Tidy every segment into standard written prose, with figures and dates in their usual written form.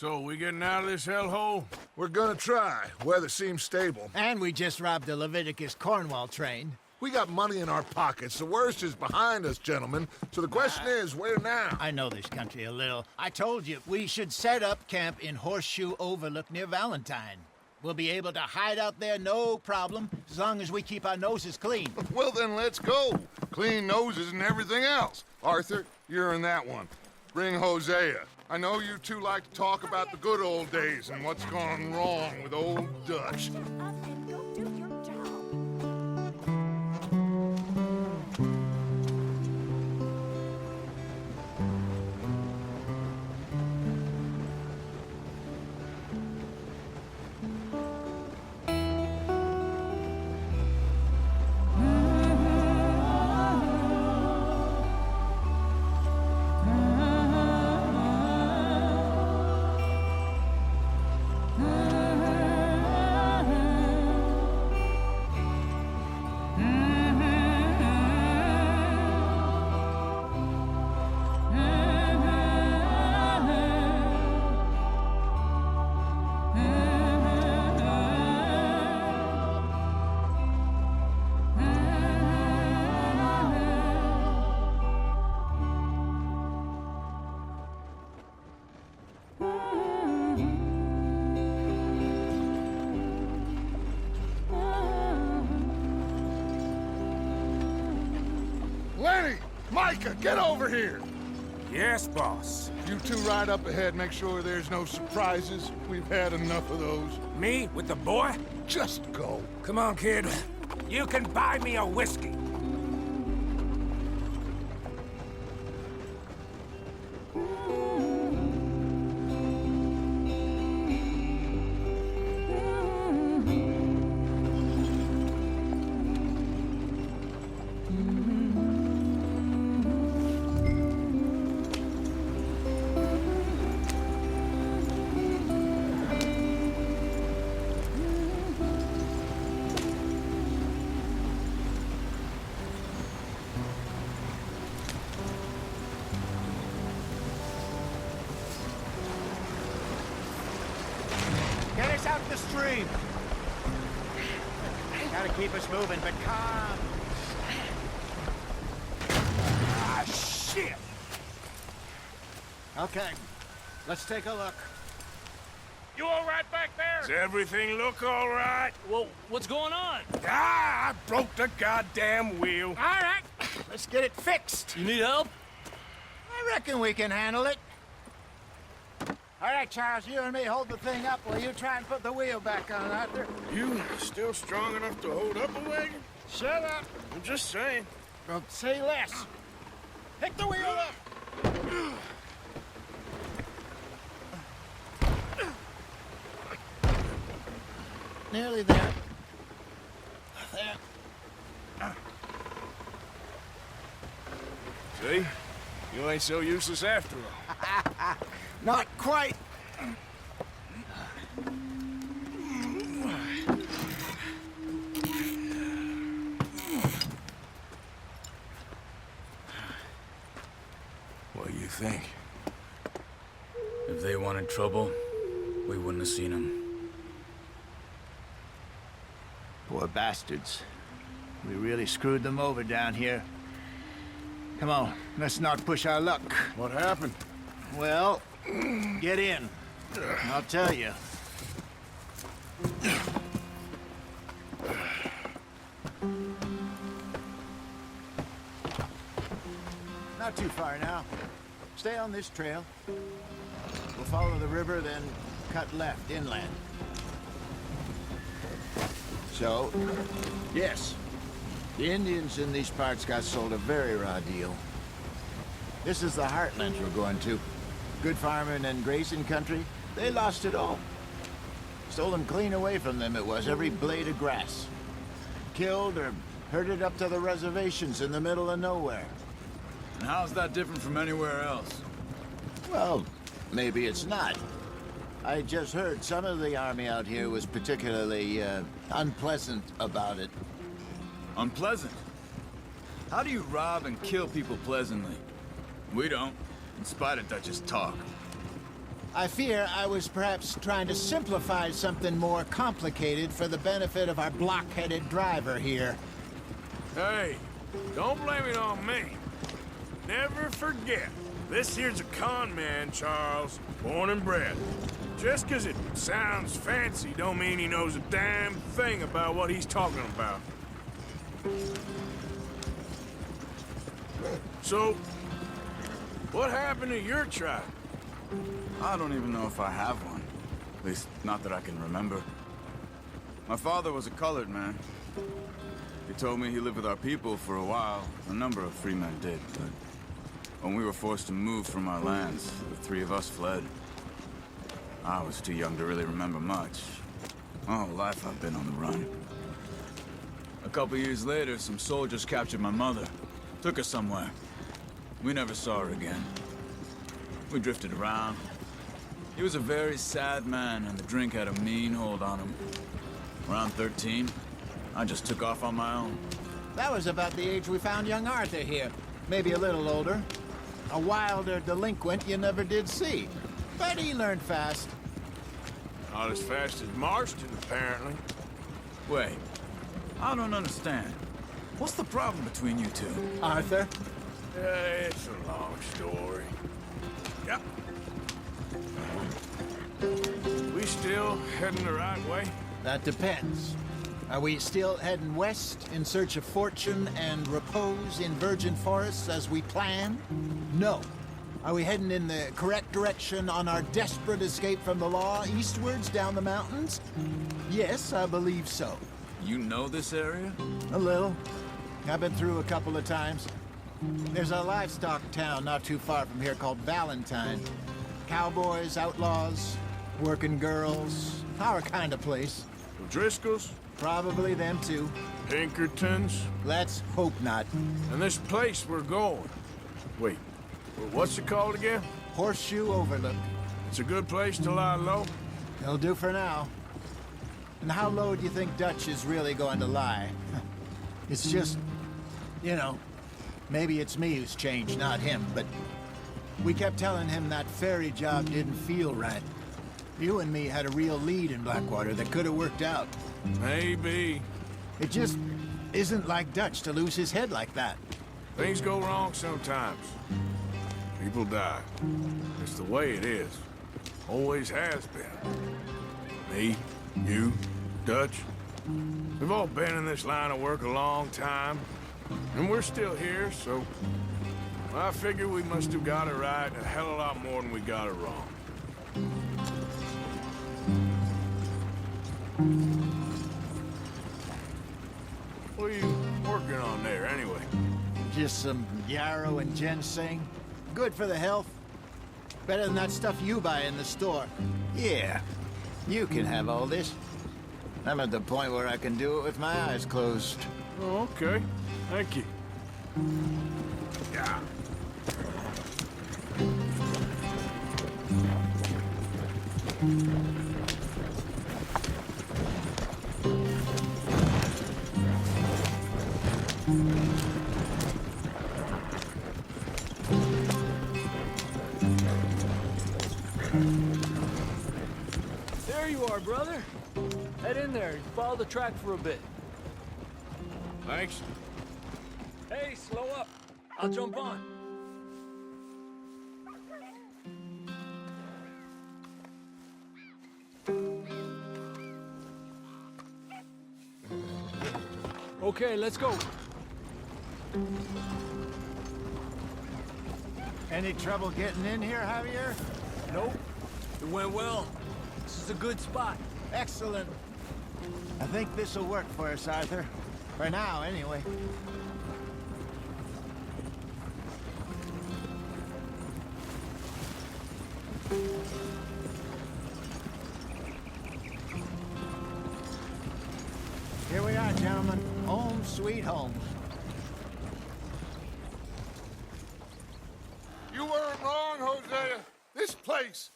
So, we getting out of this hellhole? We're gonna try. Weather seems stable. And we just robbed the Leviticus Cornwall train. We got money in our pockets. The worst is behind us, gentlemen. So the question is, where now? I know this country a little. I told you, we should set up camp in Horseshoe Overlook near Valentine. We'll be able to hide out there, no problem, as long as we keep our noses clean. Well, then let's go. Clean noses and everything else. Arthur, you're in that one. Bring Hosea. I know you two like to talk about the good old days and what's gone wrong with old Dutch. Lenny! Micah, get over here! Yes, boss. You two ride up ahead, make sure there's no surprises. We've had enough of those. Me with the boy? Just go. Come on, kid. You can buy me a whiskey. Get us out the stream. Gotta keep us moving, but calm. Ah, shit! Okay, let's take a look. You all right back there? Does everything look all right? Well, what's going on? Ah, I broke the goddamn wheel. All right, let's get it fixed. You need help? I reckon we can handle it. All right, Charles, you and me hold the thing up while you try and put the wheel back on, Arthur. You still strong enough to hold up a wagon? Shut up. I'm just saying. Well, say less. Pick the wheel up. Nearly there. There. See? You ain't so useless after all. Not quite. What do you think? If they wanted trouble, we wouldn't have seen them. Poor bastards. We really screwed them over down here. Come on, let's not push our luck. What happened? Well, get in. I'll tell you. Not too far now. Stay on this trail. We'll follow the river, then cut left inland. So, yes, the Indians in these parts got sold a very raw deal. This is the heartlands we're going to. Good farming and grazing country, they lost it all. Stolen clean away from them it was, every blade of grass. Killed or herded up to the reservations in the middle of nowhere. And how's that different from anywhere else? Well, maybe it's not. I just heard some of the army out here was particularly, unpleasant about it. Unpleasant? How do you rob and kill people pleasantly? We don't, in spite of Dutch's talk. I fear I was perhaps trying to simplify something more complicated for the benefit of our block-headed driver here. Hey, don't blame it on me. Never forget, this here's a con man, Charles, born and bred. Just 'cause it sounds fancy don't mean he knows a damn thing about what he's talking about. So, what happened to your tribe? I don't even know if I have one. At least, not that I can remember. My father was a colored man. He told me he lived with our people for a while. A number of free men did, but when we were forced to move from our lands, the three of us fled. I was too young to really remember much. My whole life I've been on the run. A couple years later, some soldiers captured my mother. Took her somewhere. We never saw her again. We drifted around. He was a very sad man, and the drink had a mean hold on him. Around 13, I just took off on my own. That was about the age we found young Arthur here. Maybe a little older. A wilder delinquent you never did see. But he learned fast. Not as fast as Marston, apparently. Wait, I don't understand. What's the problem between you two? Arthur? It's a long story. Yep. We still heading the right way? That depends. Are we still heading west in search of fortune and repose in virgin forests as we planned? No. Are we heading in the correct direction on our desperate escape from the law eastwards down the mountains? Yes, I believe so. You know this area? A little. I've been through a couple of times. There's a livestock town not too far from here called Valentine. Cowboys, outlaws, working girls, our kind of place. The Driscolls? Probably them too. Pinkertons? Let's hope not. And this place we're going. Wait, what's it called again? Horseshoe Overlook. It's a good place to lie low? It'll do for now. And how low do you think Dutch is really going to lie? It's just, you know, maybe it's me who's changed, not him, but we kept telling him that ferry job didn't feel right. You and me had a real lead in Blackwater that could have worked out. Maybe. It just isn't like Dutch to lose his head like that. Things go wrong sometimes. People die. It's the way it is. Always has been. Me, you, Dutch. We've all been in this line of work a long time. And we're still here, so I figure we must have got it right a hell of a lot more than we got it wrong. What are you working on there, anyway? Just some yarrow and ginseng. Good for the health. Better than that stuff you buy in the store. Yeah, you can have all this. I'm at the point where I can do it with my eyes closed. Oh, okay. Thank you. Yeah. There you are, brother. Head in there. Follow the track for a bit. Thanks. Hey, slow up. I'll jump on. Okay, let's go. Any trouble getting in here, Javier? Nope. It went well. This is a good spot. Excellent. I think this'll work for us, Arthur. For now, anyway. Here we are, gentlemen. Home sweet home. You weren't wrong, Hosea. This place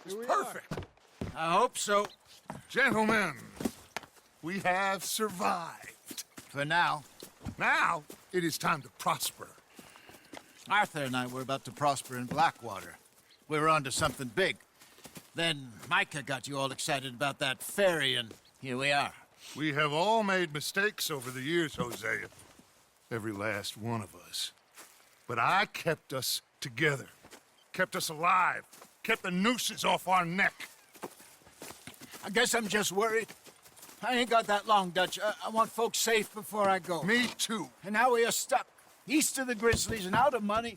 is perfect. I hope so. Gentlemen, we have survived. For now. Now, it is time to prosper. Arthur and I were about to prosper in Blackwater. We were onto something big. Then Micah got you all excited about that ferry, and here we are. We have all made mistakes over the years, Hosea. Every last one of us. But I kept us together. Kept us alive. Kept the nooses off our neck. I guess I'm just worried. I ain't got that long, Dutch. I want folks safe before I go. Me too. And now we are stuck, east of the Grizzlies and out of money,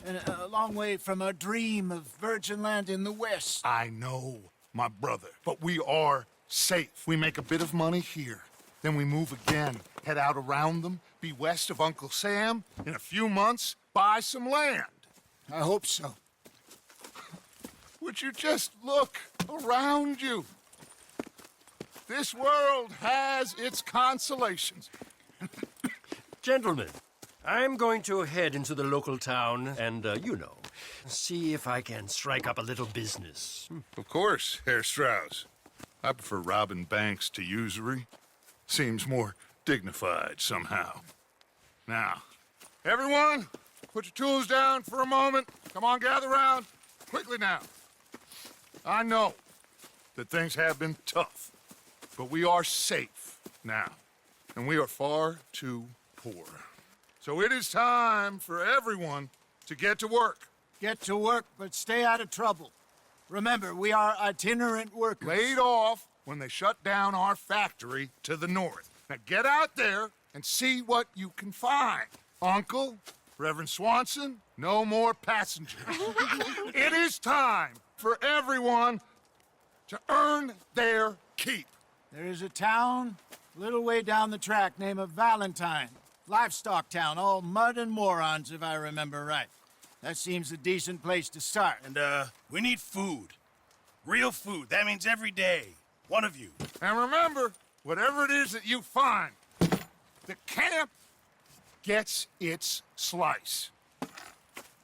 and a long way from our dream of virgin land in the west. I know, my brother, but we are safe. We make a bit of money here. Then we move again, head out around them, be west of Uncle Sam. In a few months, buy some land. I hope so. Would you just look around you? This world has its consolations. Gentlemen, I'm going to head into the local town and, see if I can strike up a little business. Of course, Herr Strauss. I prefer robbing banks to usury. Seems more dignified somehow. Now, everyone, put your tools down for a moment. Come on, gather round. Quickly now. I know that things have been tough, but we are safe now, and we are far too poor. So it is time for everyone to get to work. Get to work, but stay out of trouble. Remember, we are itinerant workers. Laid off when they shut down our factory to the north. Now get out there and see what you can find. Uncle, Reverend Swanson, no more passengers. It is time for everyone to earn their keep. There is a town a little way down the track named Valentine. Livestock town, all mud and morons, if I remember right. That seems a decent place to start. And, we need food. Real food. That means every day. One of you. And remember, whatever it is that you find, the camp gets its slice.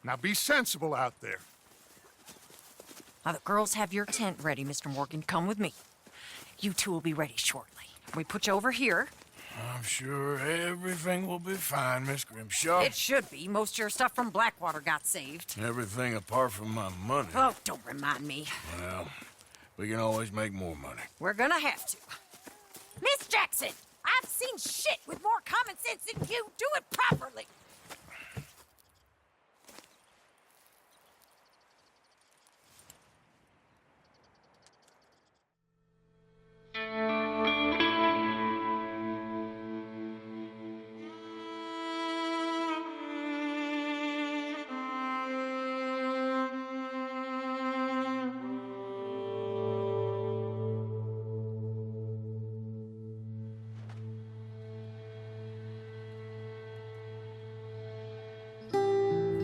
Now be sensible out there. Now, the girls have your tent ready, Mr. Morgan. Come with me. You two will be ready shortly. We put you over here. I'm sure everything will be fine, Miss Grimshaw. It should be. Most of your stuff from Blackwater got saved. Everything apart from my money. Oh, don't remind me. Well, we can always make more money. We're gonna have to. Miss Jackson, I've seen shit with more common sense than you. Do it properly.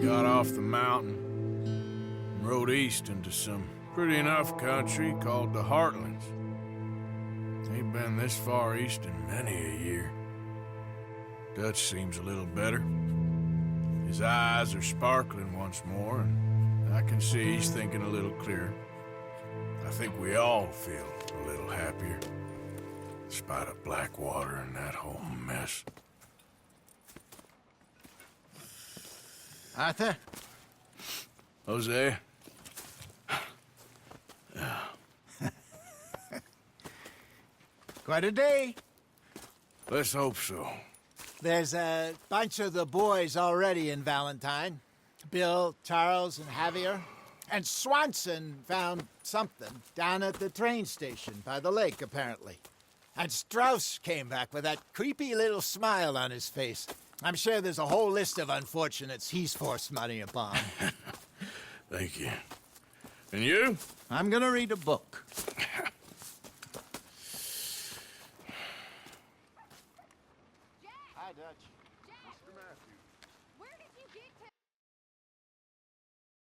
Got off the mountain and rode east into some pretty enough country called the Heartlands. Ain't been this far east in many a year. Dutch seems a little better. His eyes are sparkling once more, and I can see he's thinking a little clearer. I think we all feel a little happier, in spite of Blackwater and that whole mess. Arthur? Jose? Quite a day. Let's hope so. There's a bunch of the boys already in Valentine. Bill, Charles, and Javier. And Swanson found something down at the train station by the lake, apparently. And Strauss came back with that creepy little smile on his face. I'm sure there's a whole list of unfortunates he's forced money upon. Thank you. And you? I'm gonna read a book. Hi, Dutch. Mr. Matthews. Where did you get to?